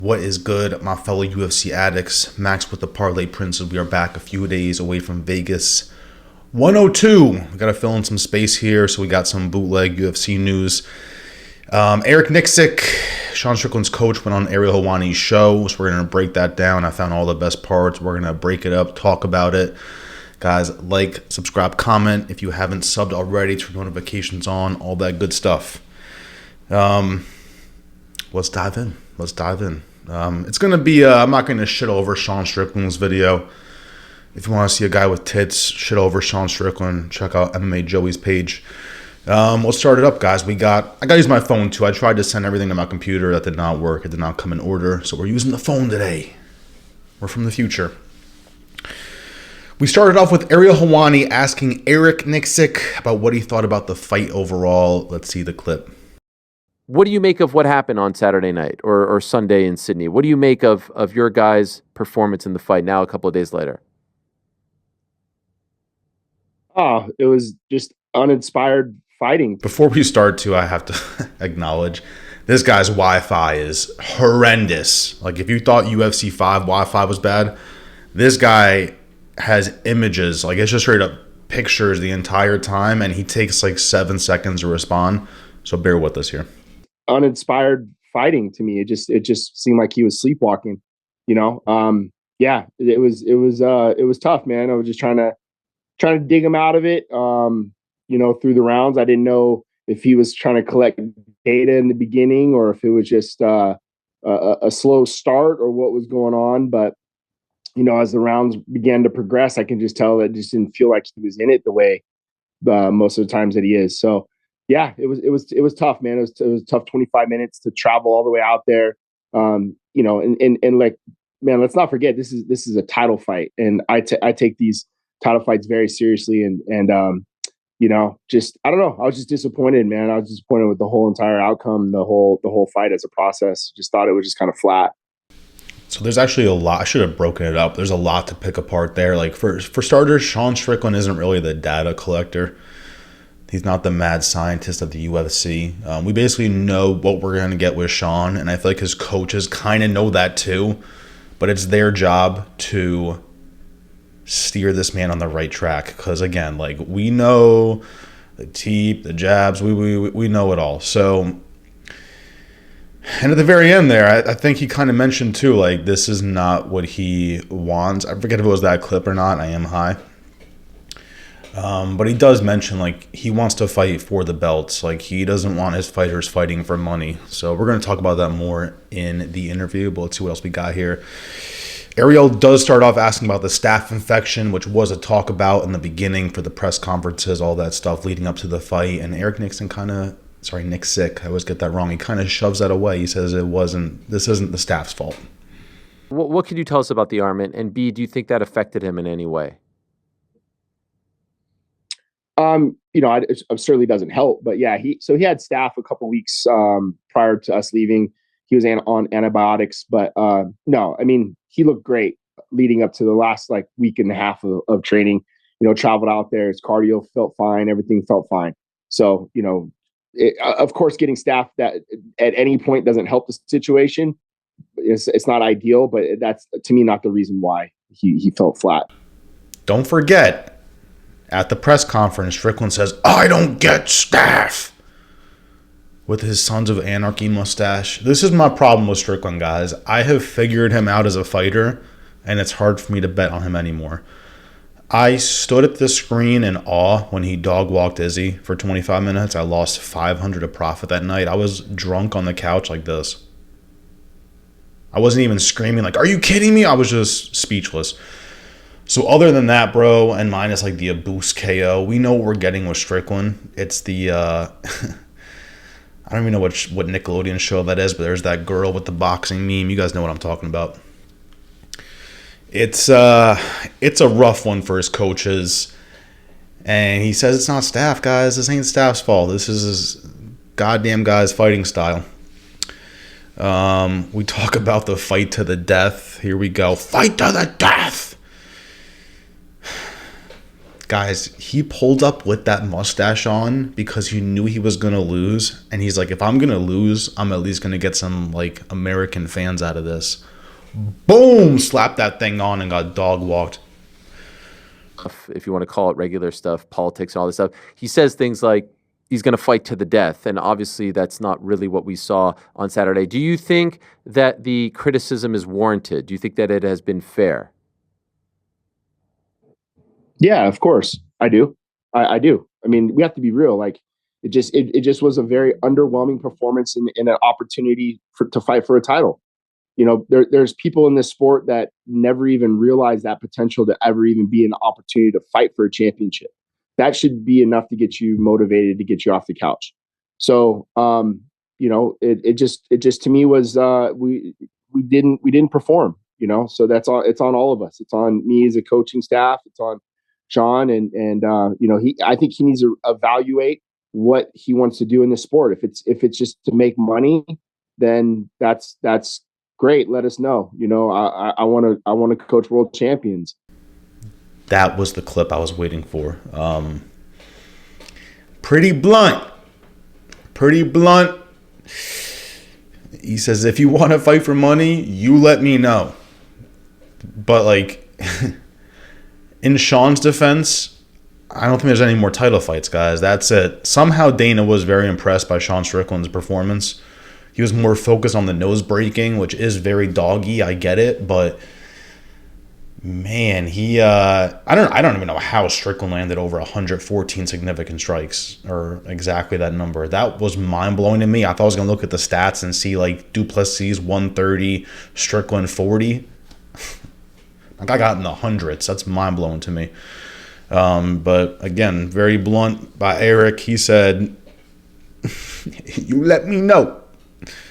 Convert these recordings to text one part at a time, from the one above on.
What is good, my fellow UFC addicts? Max with the Parlay Princes. We are back a few days away from Vegas 102. We got to fill in some space here, so we got some bootleg UFC news. Eric Nicksick, Sean Strickland's coach, went on Ariel Halwani's show, so we're going to break that down. I found all the best parts. We're going to break it up, talk about it. Guys, like, subscribe, comment. If you haven't subbed already, turn notifications on, all that good stuff. Let's dive in. It's going to be, I'm not going to shit over Sean Strickland's video. If you want to see a guy with tits shit over Sean Strickland, check out MMA Joey's page. We'll start it up, guys. I got to use my phone, too. I tried to send everything to my computer. That did not work. It did not come in order. So we're using the phone today. We're from the future. We started off with Ariel Halwani asking Eric Nicksick about what he thought about the fight overall. Let's see the clip. What do you make of what happened on Saturday night or Sunday in Sydney? What do you make of your guys' performance in the fight now a couple of days later? Oh, it was just uninspired fighting. Before we start, too, I have to acknowledge this guy's Wi-Fi is horrendous. Like, if you thought UFC 5 Wi-Fi was bad, this guy has images. Like, it's just straight up pictures the entire time, and he takes like 7 seconds to respond. So bear with us here. Uninspired fighting to me. It just seemed like he was sleepwalking, you know? Yeah, it was tough, man. I was just trying to dig him out of it. Through the rounds, I didn't know if he was trying to collect data in the beginning or if it was just a slow start or what was going on. But, as the rounds began to progress, I can just tell that it just didn't feel like he was in it the way most of the times that he is. So, yeah, it was tough, man. It was tough 25 minutes to travel all the way out there. And like, man, let's not forget this is a title fight, and I take these title fights very seriously. And just I don't know. I was just disappointed, man. I was disappointed with the whole entire outcome, the whole fight as a process. Just thought it was just kind of flat. So there's actually a lot. I should have broken it up. There's a lot to pick apart there. Like for starters, Sean Strickland isn't really the data collector. He's not the mad scientist of the UFC. We basically know what we're going to get with Sean, and I feel like his coaches kind of know that too. But it's their job to steer this man on the right track. Because again, like we know the teep, the jabs, we know it all. So, and at the very end there, I think he kind of mentioned too, like this is not what he wants. I forget if it was that clip or not. I am high. But he does mention, like, he wants to fight for the belts. Like, he doesn't want his fighters fighting for money. So we're going to talk about that more in the interview, but let's see what else we got here. Ariel does start off asking about the staph infection, which was a talk about in the beginning for the press conferences, all that stuff leading up to the fight. And Eric Nicksick, I always get that wrong. He kind of shoves that away. He says this isn't the staff's fault. What can you tell us about the arm? And B, do you think that affected him in any way? It certainly doesn't help, but yeah, he had staph a couple weeks prior to us leaving. He was on antibiotics, but no, I mean, he looked great leading up to the last week and a half of training. Traveled out there, his cardio felt fine, everything felt fine. So, of course, getting staph that at any point doesn't help the situation. It's not ideal, but that's to me not the reason why he felt flat. Don't forget. At the press conference, Strickland says, "I don't get staph," with his Sons of Anarchy mustache. This is my problem with Strickland, guys. I have figured him out as a fighter, and it's hard for me to bet on him anymore. I stood at the screen in awe when he dog-walked Izzy for 25 minutes. I lost $500 of profit that night. I was drunk on the couch like this. I wasn't even screaming like, "Are you kidding me?" I was just speechless. So other than that, bro, and minus the Abuse KO, we know what we're getting with Strickland. It's the, I don't even know what Nickelodeon show that is, but there's that girl with the boxing meme. You guys know what I'm talking about. It's a rough one for his coaches. And he says it's not staff, guys. This ain't staff's fault. This is his goddamn guy's fighting style. We talk about the fight to the death. Here we go. Fight to the death. guys, he pulled up with that mustache on because he knew he was going to lose. And he's like, if I'm going to lose, I'm at least going to get some, like, American fans out of this. Boom! Slapped that thing on and got dog walked. If you want to call it regular stuff, politics and all this stuff, he says things like he's going to fight to the death. And obviously that's not really what we saw on Saturday. Do you think that the criticism is warranted? Do you think that it has been fair? Yeah, of course I do. I do. I mean, we have to be real. Like it just was a very underwhelming performance in an opportunity to fight for a title. You know, there's people in this sport that never even realize that potential to ever even be an opportunity to fight for a championship. That should be enough to get you motivated, to get you off the couch. So, you know, it just to me was we didn't perform. You know, so that's all. It's on all of us. It's on me as a coaching staff. It's on Sean and you know, I think he needs to evaluate what he wants to do in this sport. If it's just to make money, then that's great. Let us know. You know, I want to coach world champions. That was the clip I was waiting for. Pretty blunt. He says, if you want to fight for money, you let me know. But, like, in Sean's defense, I don't think there's any more title fights, guys. That's it. Somehow Dana was very impressed by Sean Strickland's performance. He was more focused on the nose breaking, which is very doggy. I get it, but man, he I don't even know how Strickland landed over 114 significant strikes, or exactly that number. That was mind blowing to me. I thought I was gonna look at the stats and see like Duplessis 130, Strickland 40. Like I got in the hundreds. That's mind blowing to me. But again, very blunt by Eric. He said, "You let me know."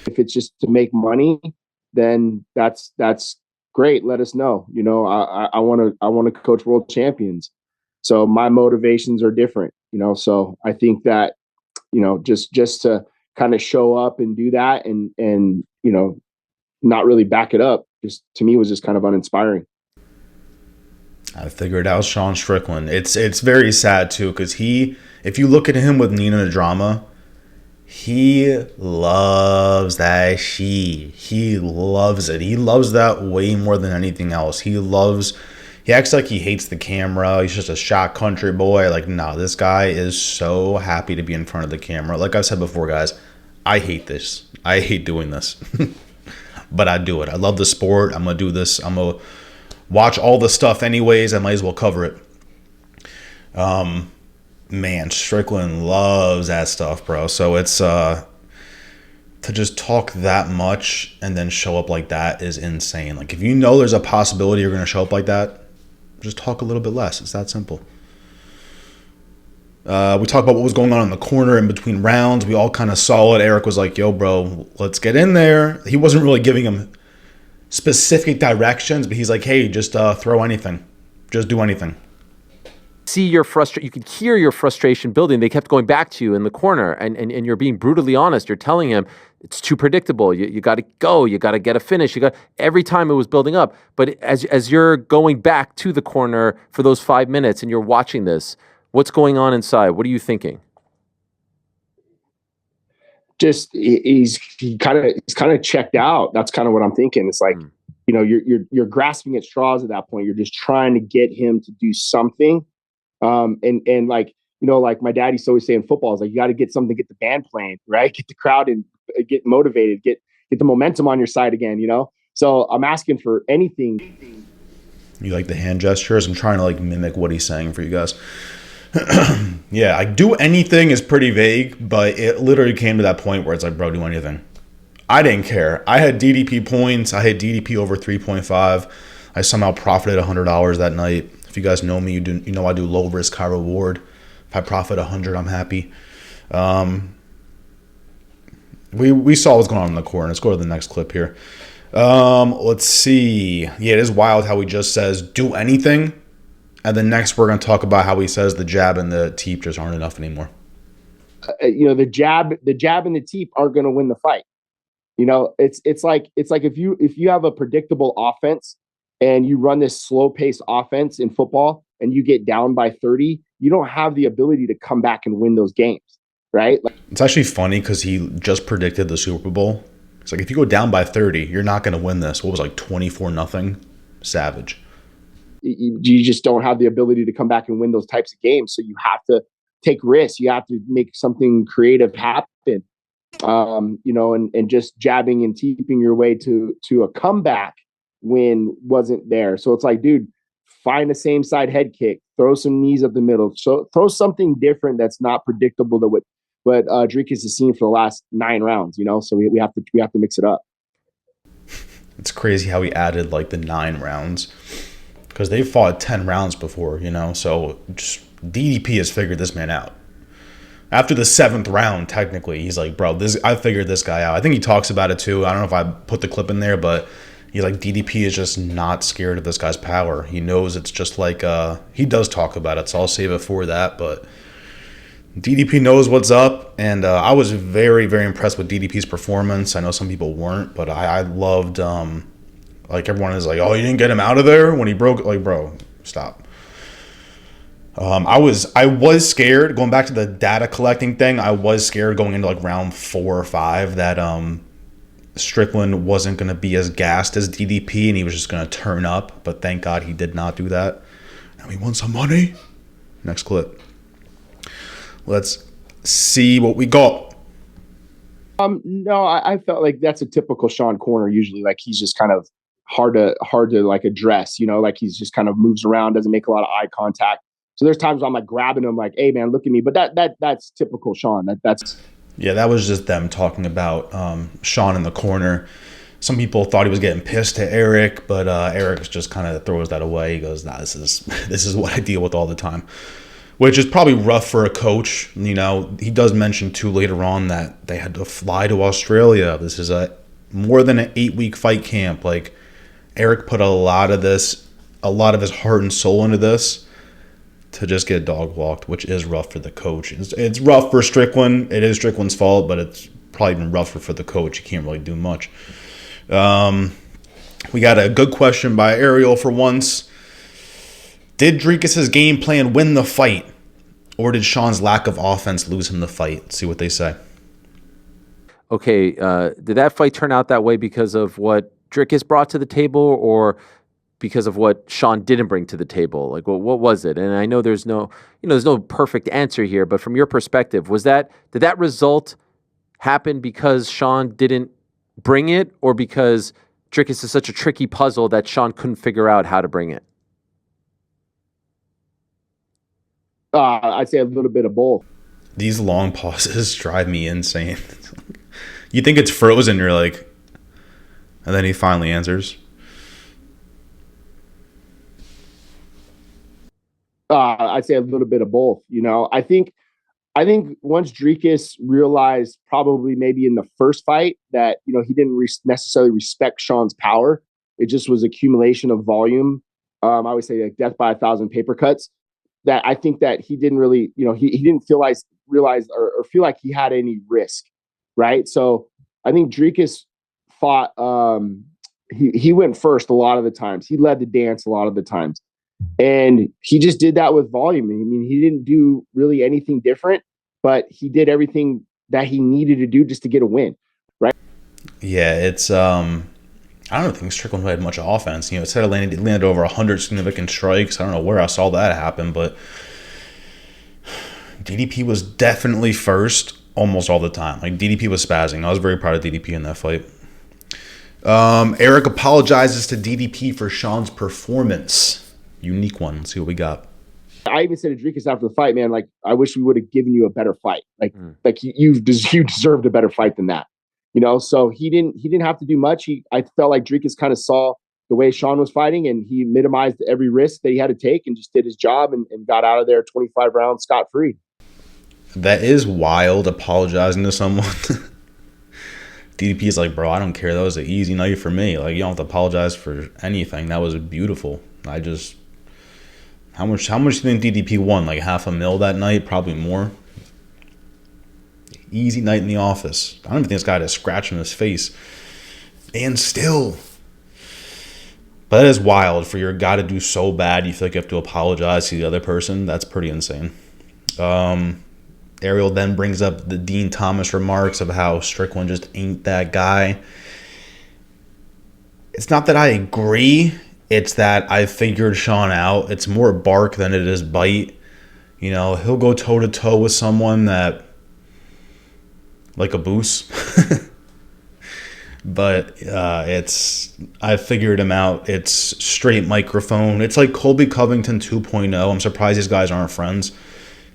If it's just to make money, then that's great. Let us know. You know, I want to coach world champions. So my motivations are different, you know, so I think that, you know, just to kind of show up and do that and, you know, not really back it up, just to me was just kind of uninspiring. I figured out Sean Strickland. It's very sad too, because if you look at him with Nina Drama, he loves that she. He loves it. He loves that way more than anything else. He acts like he hates the camera. He's just a shot country boy. Like, no, this guy is so happy to be in front of the camera. Like I've said before, guys, I hate this. I hate doing this. But I do it. I love the sport. I'm going to do this. I'm going to watch all the stuff anyways. I might as well cover it. Man, Strickland loves that stuff, bro. So it's to just talk that much and then show up like that is insane. Like if you know there's a possibility you're going to show up like that, just talk a little bit less. It's that simple. We talked about what was going on in the corner in between rounds. We all kind of saw it. Eric was like, yo, bro, let's get in there. He wasn't really giving him specific directions, but he's like, hey, just throw anything. Just do anything. See your frustration. You could hear your frustration building. They kept going back to you in the corner, and you're being brutally honest. You're telling him it's too predictable. You got to go. You got to get a finish. Every time it was building up. But as you're going back to the corner for those 5 minutes, and you're watching this, what's going on inside? What are you thinking? Just he's kind of checked out. That's kind of what I'm thinking. It's like, you know, you're grasping at straws at that point. You're just trying to get him to do something. And like, you know, like my dad used to always say in football, is like, you got to get something, get the band playing, right? Get the crowd and get motivated, get the momentum on your side again, you know? So I'm asking for anything. You like the hand gestures? I'm trying to like mimic what he's saying for you guys. Yeah, I do anything is pretty vague, but it literally came to that point where it's like, bro, do anything. I didn't care. I had DDP points. I had DDP over 3.5. I somehow profited $100 that night. If you guys know me, you know I do low risk, high reward. If I profit 100, I'm happy. We saw what's going on in the corner. Let's go to the next clip here. Let's see. Yeah, it is wild how he just says do anything, and then next we're going to talk about how he says the jab and the teep just aren't enough anymore. You know, the jab and the teep are going to win the fight. You know, it's like if you have a predictable offense, and you run this slow paced offense in football and you get down by 30, you don't have the ability to come back and win those games, right? Like, It's actually funny because he just predicted the Super Bowl. It's like, if you go down by 30, you're not going to win this. What was it, like 24-0? Savage. you just don't have the ability to come back and win those types of games. So you have to take risks. You have to make something creative happen, and just jabbing and teeping your way to a comeback win wasn't there. So it's like, dude, find a same side head kick, throw some knees up the middle, so throw something different that's not predictable to what Dricus has seen for the last 9 rounds. So we have to mix it up. It's crazy how he added like the 9 rounds because they fought 10 rounds before, so just DDP has figured this man out. After the 7th round, technically, he's like, bro, I figured this guy out. I think he talks about it too. I don't know if I put the clip in there, but he's like, DDP is just not scared of this guy's power. He knows it's just like, he does talk about it, so I'll save it for that, but DDP knows what's up, and I was very, very impressed with DDP's performance. I know some people weren't, but I loved, like, everyone is like, oh, you didn't get him out of there when he broke, like, bro, stop. I was scared, going back to the data collecting thing, I was scared going into, like, round 4 or 5 that Strickland wasn't going to be as gassed as DDP, and he was just going to turn up, but thank God he did not do that. Now he won some money. Next clip. Let's see what we got. No, I felt like that's a typical Sean corner. Usually, like, he's just kind of hard to like address. Like he's just kind of moves around, doesn't make a lot of eye contact. So there's times where I'm like grabbing him, like, "Hey, man, look at me." But that's typical Sean. That was just them talking about Sean in the corner. Some people thought he was getting pissed at Eric, but Eric just kind of throws that away. He goes, "Nah, this is what I deal with all the time." Which is probably rough for a coach. He does mention too later on that they had to fly to Australia. This is more than an 8-week fight camp. Like, Eric put a lot of his heart and soul into this to just get dog walked, which is rough for the coach. It's rough for Strickland. It is Strickland's fault, but it's probably even rougher for the coach. He can't really do much. We got a good question by Ariel for once. Did Dricus' game plan win the fight, or did Sean's lack of offense lose him the fight? Let's see what they say. Okay, did that fight turn out that way because of what Dricus brought to the table, or because of what Sean didn't bring to the table? Like, what was it? And I know there's no perfect answer here, but from your perspective, did that result happen because Sean didn't bring it, or because Dricus is such a tricky puzzle that Sean couldn't figure out how to bring it? I'd say a little bit of both. These long pauses drive me insane. You think it's frozen, you're like, and then he finally answers. I'd say a little bit of both. I think once Dricus realized, probably maybe in the first fight, that he didn't necessarily respect Sean's power. It just was accumulation of volume. I would say like death by 1,000 paper cuts. That I think that he didn't really, he didn't realize or feel like he had any risk, right? So I think Dricus fought. He went first a lot of the times. He led the dance a lot of the times, and he just did that with volume. I mean, he didn't do really anything different, but he did everything that he needed to do just to get a win, right? Yeah, it's I don't think Strickland had much offense. It said it landed over 100 significant strikes. I don't know where I saw that happen, but DDP was definitely first almost all the time. Like, DDP was spazzing. I was very proud of DDP in that fight. Eric apologizes to DDP for Sean's performance. Unique one. Let's see what we got. I even said to Dricus after the fight, man, like, I wish we would have given you a better fight. Like you deserved a better fight than that. So he didn't have to do much. I felt like Dricus kind of saw the way Sean was fighting, and he minimized every risk that he had to take and just did his job and got out of there 25 rounds scot-free. That is wild, apologizing to someone. DDP is like, bro, I don't care. That was an easy night for me. Like, you don't have to apologize for anything. That was beautiful. How much do you think DDP won? Like $500,000 that night? Probably more. Easy night in the office. I don't even think this guy had a scratch on his face. And still, But that is wild for your guy to do so bad. You feel like you have to apologize to the other person. That's pretty insane. Ariel then brings up the Dean Thomas remarks of how Strickland just ain't that guy. It's not that I agree. It's that I figured Sean out. It's more bark than it is bite. You know, he'll go toe-to-toe with someone that, like a Boos. But I figured him out. It's straight microphone. It's like Colby Covington 2.0. I'm surprised these guys aren't friends,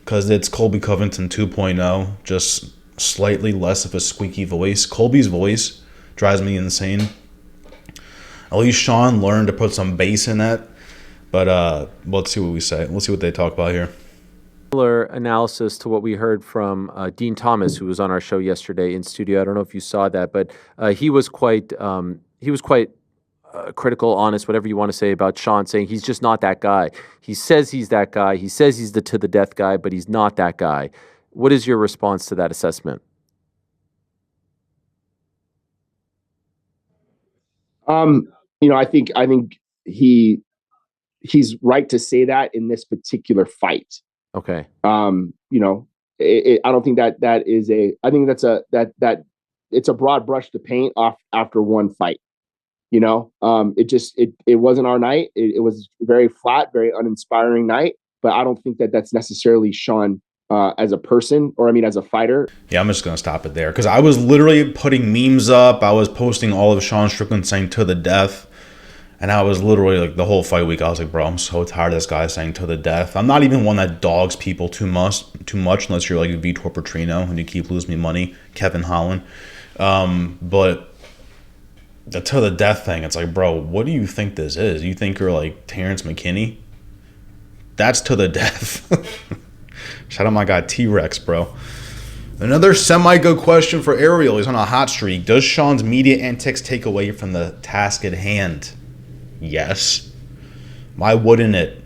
because it's Colby Covington 2.0, just slightly less of a squeaky voice. Colby's voice drives me insane. At least Sean learned to put some bass in that. But let's see what we say. Let's see what they talk about here. Similar analysis to what we heard from Dean Thomas, who was on our show yesterday in studio. I don't know if you saw that, but he was quite critical, honest, whatever you want to say about Sean, saying he's just not that guy. He says he's that guy. He says he's the to the death guy, but he's not that guy. What is your response to that assessment? I think he's right to say that in this particular fight. Okay. I don't think that is I think that it's a broad brush to paint off after one fight. It wasn't our night. It was very flat, very uninspiring night, but I don't think that that's necessarily Sean as a person, or as a fighter. Yeah, I'm just going to stop it there, because I was literally putting memes up. I was posting all of Sean Strickland saying to the death. And I was literally like, the whole fight week, I was like, bro, I'm so tired of this guy saying to the death. I'm not even one that dogs people too much unless you're like Vitor Petrino and you keep losing me money, Kevin Holland. But the to the death thing, it's like, bro, what do you think this is? You think you're like Terrence McKinney? That's to the death. Shout out my guy T-Rex, bro. Another semi-good question for Ariel. He's on a hot streak. Does Sean's media antics take away from the task at hand? Yes. Why wouldn't it?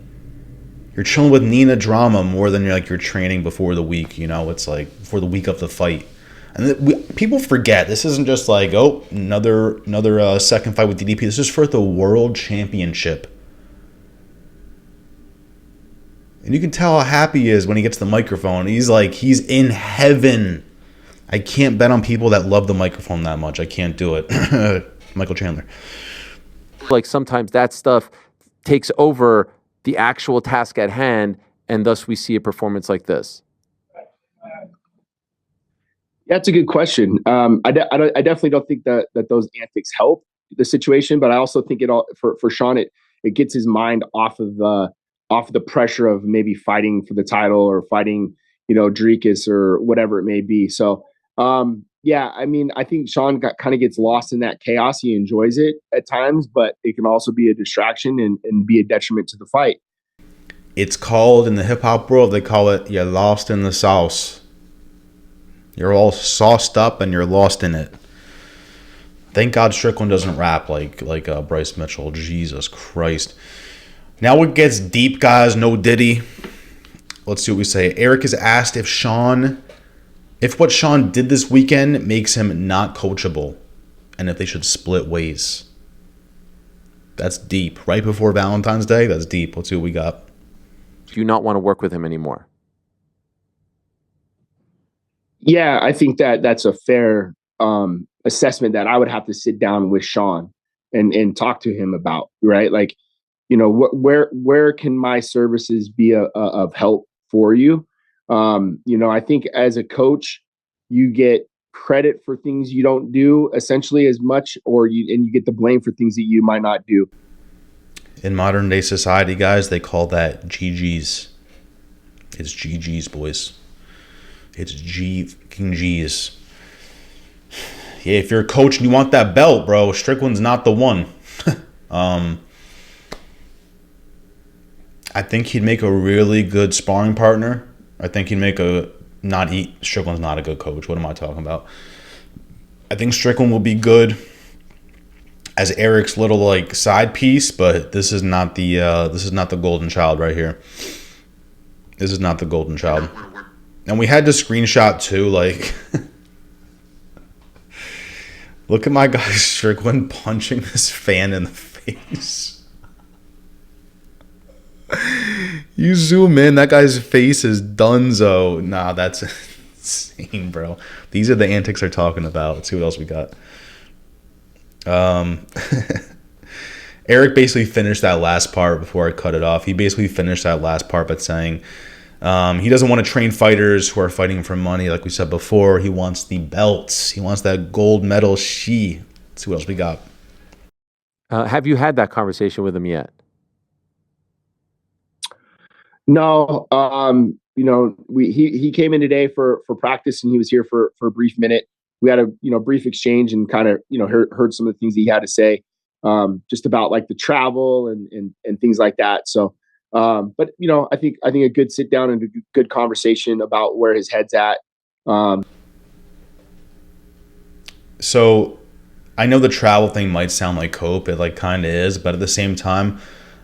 You're chilling with Nina Drama more than you're training before the week. It's like before the week of the fight. And people forget, this isn't just like, oh, another second fight with DDP. This is for the world championship. And you can tell how happy he is when he gets the microphone. He's in heaven. I can't bet on people that love the microphone that much. I can't do it. Michael Chandler. Like sometimes that stuff takes over the actual task at hand, and thus we see a performance like this. Yeah, that's a good question. I definitely don't think that those antics help the situation, but I also think it all for Sean, it gets his mind off of the pressure of maybe fighting for the title or fighting, Dricus or whatever it may be. So, I think Sean kind of gets lost in that chaos. He enjoys it at times, but it can also be a distraction and be a detriment to the fight. It's called, in the hip-hop world, they call it, you're lost in the sauce. You're all sauced up and you're lost in it. Thank God Strickland doesn't rap like Bryce Mitchell. Jesus Christ. Now it gets deep, guys. No Diddy. Let's see what we say. Eric has asked if what Sean did this weekend makes him not coachable, and if they should split ways. That's deep. Right before Valentine's Day? That's deep. Let's see what we got. Do you not want to work with him anymore? Yeah, I think that's a fair assessment that I would have to sit down with Sean and talk to him about, right? Like, where can my services be of help for you? I think as a coach, you get credit for things you don't do essentially as much, and you get the blame for things that you might not do. In modern day society, guys, they call that GG's. It's GG's, boys. It's G's. Yeah, if you're a coach and you want that belt, bro, Strickland's not the one. I think he'd make a really good sparring partner. I think he'd make Strickland's not a good coach. What am I talking about? I think Strickland will be good as Eric's little side piece, but this is not the golden child right here. This is not the golden child. And we had to screenshot too, look at my guy Strickland punching this fan in the face. You zoom in, that guy's face is dunzo. Nah, that's insane, bro. These are the antics they're talking about. Let's see what else we got. Eric basically finished that last part before I cut it off. He basically finished that last part by saying he doesn't want to train fighters who are fighting for money, like we said before. He wants the belts. He wants that gold medal. Let's see what else we got. Have you had that conversation with him yet? No, he came in today for practice, and he was here for a brief minute. We had a brief exchange and kind of heard some of the things he had to say, just about like the travel and things like that. So, but I think a good sit down and a good conversation about where his head's at. So, I know the travel thing might sound like cope. It like kind of is, but at the same time,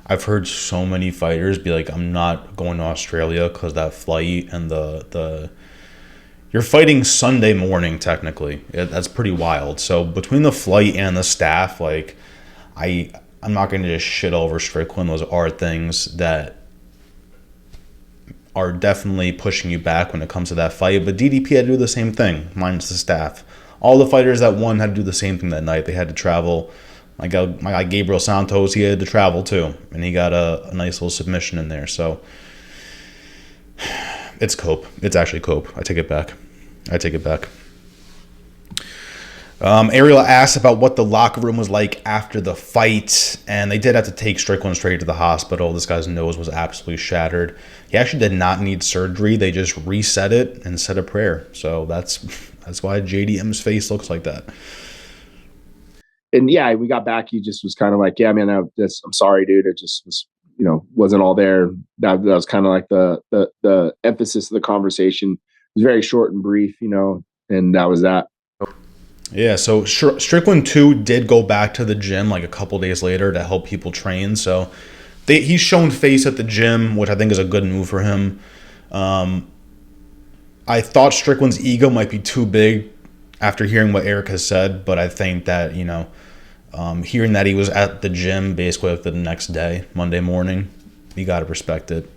I've heard so many fighters be like, I'm not going to Australia because that flight and the you're fighting Sunday morning, technically. That's pretty wild. So between the flight and the staff, like I'm not going to just shit over Strickland. Those are things that are definitely pushing you back when it comes to that fight. But DDP had to do the same thing, minus the staff. All the fighters that won had to do the same thing that night. They had to travel. My guy Gabriel Santos, he had to travel too, and he got a nice little submission in there. So it's cope. It's actually cope. I take it back. Ariel asked about what the locker room was like after the fight, and they did have to take Strickland straight to the hospital. This guy's nose was absolutely shattered. He actually did not need surgery. They just reset it and said a prayer. So that's why JDM's face looks like that. And yeah, we got back. He just was kind of like, yeah, man, I'm sorry, dude. It just was, wasn't all there. That was kind of like the emphasis of the conversation. It was very short and brief, and that was that. Yeah, so Strickland too did go back to the gym like a couple days later to help people train. So he's shown face at the gym, which I think is a good move for him. I thought Strickland's ego might be too big after hearing what Eric has said, but I think that, hearing that he was at the gym basically the next day, Monday morning, you got to respect it.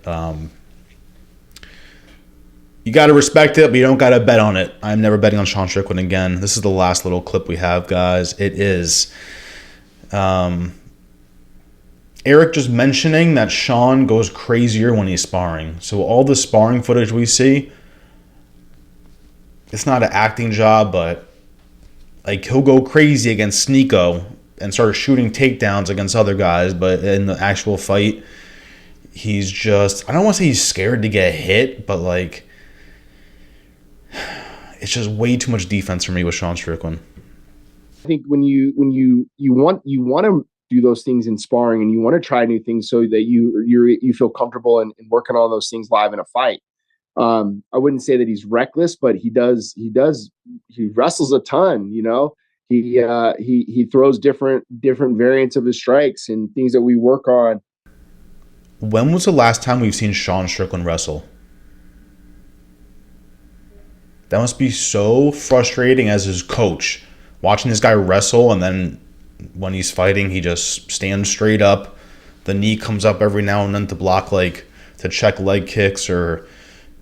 You got to respect it, but you don't got to bet on it. I'm never betting on Sean Strickland again. This is the last little clip we have, guys. It is Eric just mentioning that Sean goes crazier when he's sparring. So all the sparring footage we see, it's not an acting job, but like he'll go crazy against Sneeko and start shooting takedowns against other guys, but in the actual fight, he's just, I don't want to say he's scared to get hit, but like it's just way too much defense for me with Sean Strickland. I think when you want to do those things in sparring and you want to try new things so that you feel comfortable in working on those things live in a fight. I wouldn't say that he's reckless, but he wrestles a ton, he throws different variants of his strikes and things that we work on. When was the last time we've seen Sean Strickland wrestle? That must be so frustrating as his coach, watching this guy wrestle, and then when he's fighting, he just stands straight up. The knee comes up every now and then to block, to check leg kicks or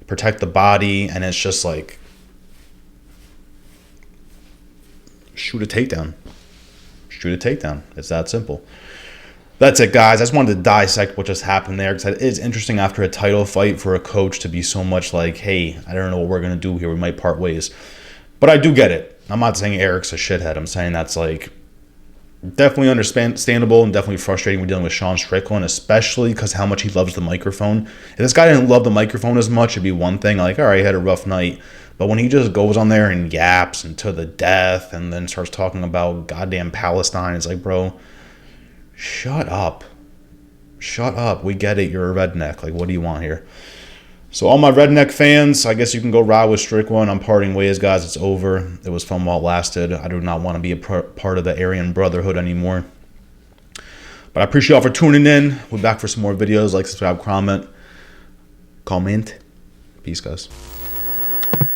protect the body, and it's just like, shoot a takedown. It's that simple. That's it, guys. I just wanted to dissect what just happened there, because it is interesting after a title fight for a coach to be so much like, hey, I don't know what we're going to do here. We might part ways. But I do get it. I'm not saying Eric's a shithead. I'm saying that's definitely understandable and definitely frustrating when dealing with Sean Strickland, especially because how much he loves the microphone. If this guy didn't love the microphone as much, it'd be one thing, all right, he had a rough night. But when he just goes on there and yaps and to the death and then starts talking about goddamn Palestine, it's like, bro, shut up. We get it. You're a redneck. What do you want here? So all my redneck fans, I guess you can go ride with Strickland. I'm parting ways, guys. It's over. It was fun while it lasted. I do not want to be a part of the Aryan Brotherhood anymore. But I appreciate y'all for tuning in. We're back for some more videos. Subscribe, comment. Peace, guys.